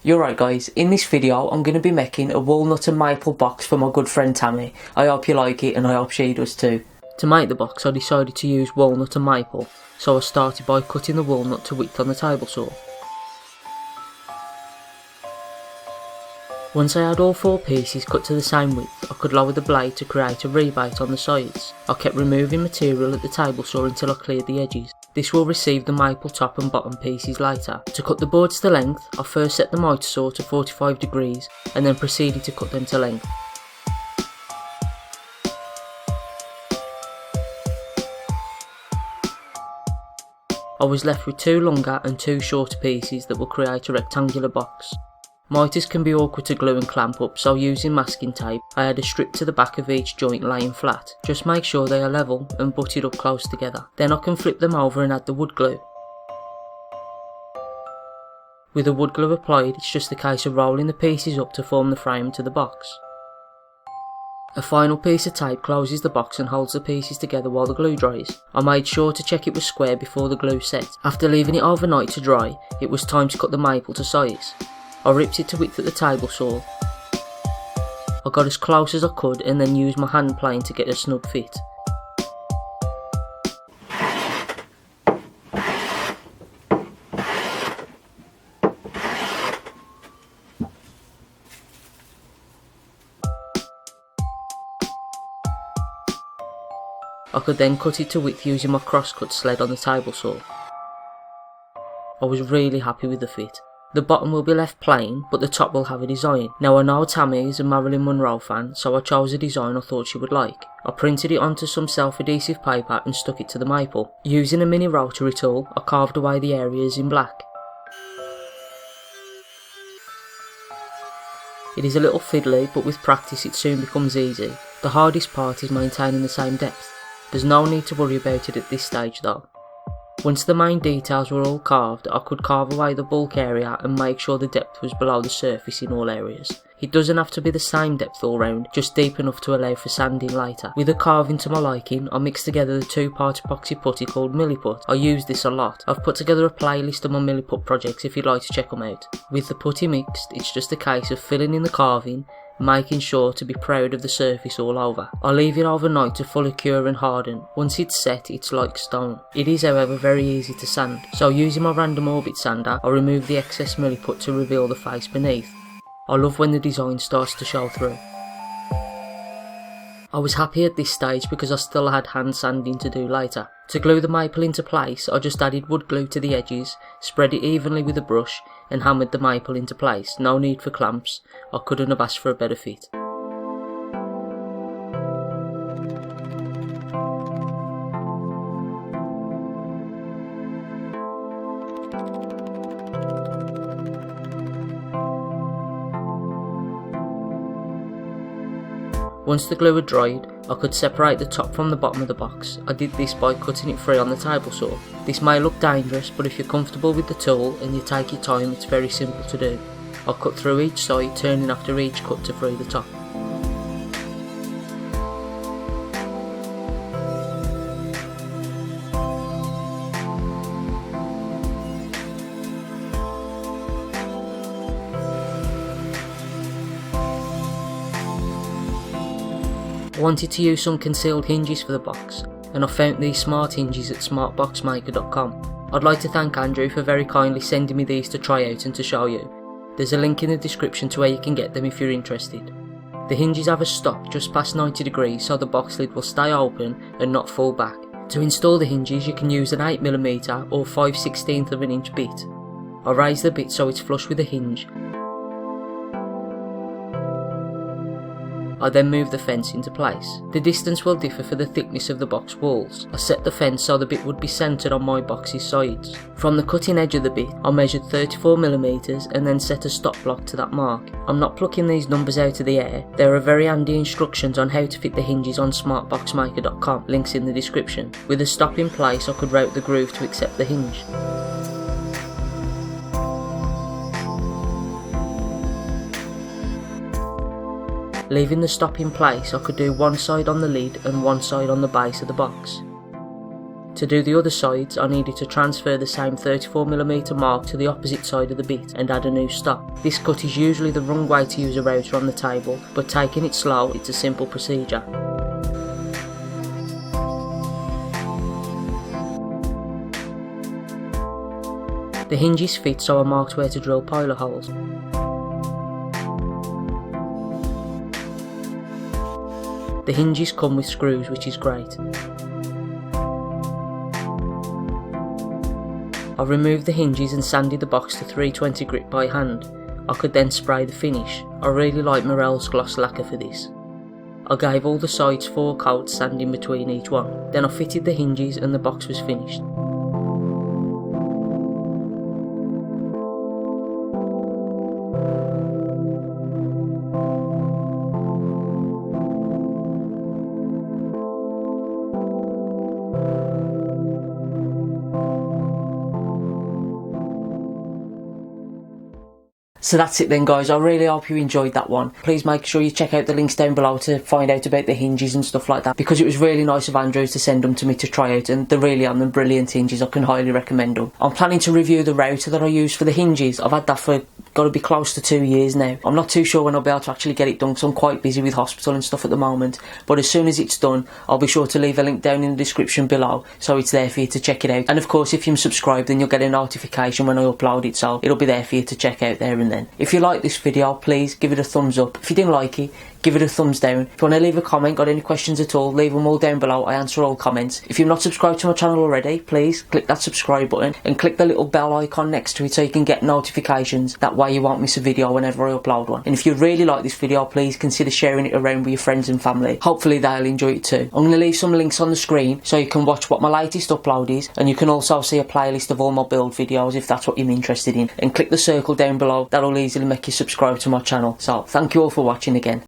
You're right guys, in this video I'm going to be making a walnut and maple box for my good friend Tammy. I hope you like it and I hope she does too. To make the box I decided to use walnut and maple, so I started by cutting the walnut to width on the table saw. Once I had all 4 pieces cut to the same width, I could lower the blade to create a rebate on the sides. I kept removing material at the table saw until I cleared the edges. This will receive the maple top and bottom pieces later. To cut the boards to length, I first set the miter saw to 45 degrees and then proceeded to cut them to length. I was left with 2 longer and 2 shorter pieces that will create a rectangular box. Miters can be awkward to glue and clamp up, so using masking tape, I add a strip to the back of each joint laying flat. Just make sure they are level and butted up close together. Then I can flip them over and add the wood glue. With the wood glue applied, it's just a case of rolling the pieces up to form the frame to the box. A final piece of tape closes the box and holds the pieces together while the glue dries. I made sure to check it was square before the glue set. After leaving it overnight to dry, it was time to cut the maple to size. I ripped it to width at the table saw. I got as close as I could and then used my hand plane to get a snug fit. I could then cut it to width using my crosscut sled on the table saw. I was really happy with the fit. The bottom will be left plain, but the top will have a design. Now I know Tammy is a Marilyn Monroe fan, so I chose a design I thought she would like. I printed it onto some self-adhesive paper and stuck it to the maple. Using a mini rotary tool, I carved away the areas in black. It is a little fiddly, but with practice it soon becomes easy. The hardest part is maintaining the same depth. There's no need to worry about it at this stage though. Once the main details were all carved, I could carve away the bulk area and make sure the depth was below the surface in all areas. It doesn't have to be the same depth all round, just deep enough to allow for sanding later. With the carving to my liking, I mixed together the 2-part epoxy putty called milliput. I use this a lot. I've put together a playlist of my milliput projects if you'd like to check them out. With the putty mixed, it's just a case of filling in the carving, making sure to be proud of the surface all over. I leave it overnight to fully cure and harden. Once it's set, it's like stone. It is however very easy to sand, so using my random orbit sander, I remove the excess milliput to reveal the face beneath. I love when the design starts to show through. I was happy at this stage because I still had hand sanding to do later. To glue the maple into place, I just added wood glue to the edges, spread it evenly with a brush, and hammered the maple into place. No need for clamps. I couldn't have asked for a better fit. Once the glue had dried, I could separate the top from the bottom of the box. I did this by cutting it free on the table saw. This may look dangerous, but if you're comfortable with the tool and you take your time, it's very simple to do. I cut through each side, turning after each cut to free the top. I wanted to use some concealed hinges for the box, and I found these smart hinges at smartboxmaker.com. I'd like to thank Andrew for very kindly sending me these to try out and to show you. There's a link in the description to where you can get them if you're interested. The hinges have a stop just past 90 degrees so the box lid will stay open and not fall back. To install the hinges you can use an 8mm or 5/16 of an inch bit. I raise the bit so it's flush with the hinge. I then move the fence into place. The distance will differ for the thickness of the box walls. I set the fence so the bit would be centred on my box's sides. From the cutting edge of the bit, I measured 34mm and then set a stop block to that mark. I'm not plucking these numbers out of the air. There are very handy instructions on how to fit the hinges on smartboxmaker.com, links in the description. With a stop in place I could route the groove to accept the hinge. Leaving the stop in place, I could do one side on the lid and one side on the base of the box. To do the other sides, I needed to transfer the same 34mm mark to the opposite side of the bit and add a new stop. This cut is usually the wrong way to use a router on the table, but taking it slow, it's a simple procedure. The hinges fit, so I marked where to drill pilot holes. The hinges come with screws, which is great. I removed the hinges and sanded the box to 320 grit by hand. I could then spray the finish. I really like Monroe's gloss lacquer for this. I gave all the sides 4 coats, sanding between each one. Then I fitted the hinges and the box was finished. So that's it then, guys. I really hope you enjoyed that one. Please make sure you check out the links down below to find out about the hinges and stuff like that, because it was really nice of Andrew to send them to me to try out, and they're really on them brilliant hinges. I can highly recommend them. I'm planning to review the router that I use for the hinges. I've had that for got to be close to 2 years now. I'm not too sure when I'll be able to actually get it done, because I'm quite busy with hospital and stuff at the moment, but as soon as it's done, I'll be sure to leave a link down in the description below, so it's there for you to check it out. And of course, if you're subscribed, then you'll get a notification when I upload it, so it'll be there for you to check out there and then. If you like this video, please give it a thumbs up. If you didn't like it, give it a thumbs down. If you want to leave a comment, got any questions at all, leave them all down below. I answer all comments. If you're not subscribed to my channel already, please click that subscribe button and click the little bell icon next to it so you can get notifications. That way you won't miss a video whenever I upload one. And if you really like this video, please consider sharing it around with your friends and family. Hopefully they'll enjoy it too. I'm going to leave some links on the screen so you can watch what my latest upload is, and you can also see a playlist of all my build videos if that's what you're interested in. And click the circle down below. That'll easily make you subscribe to my channel. So thank you all for watching again.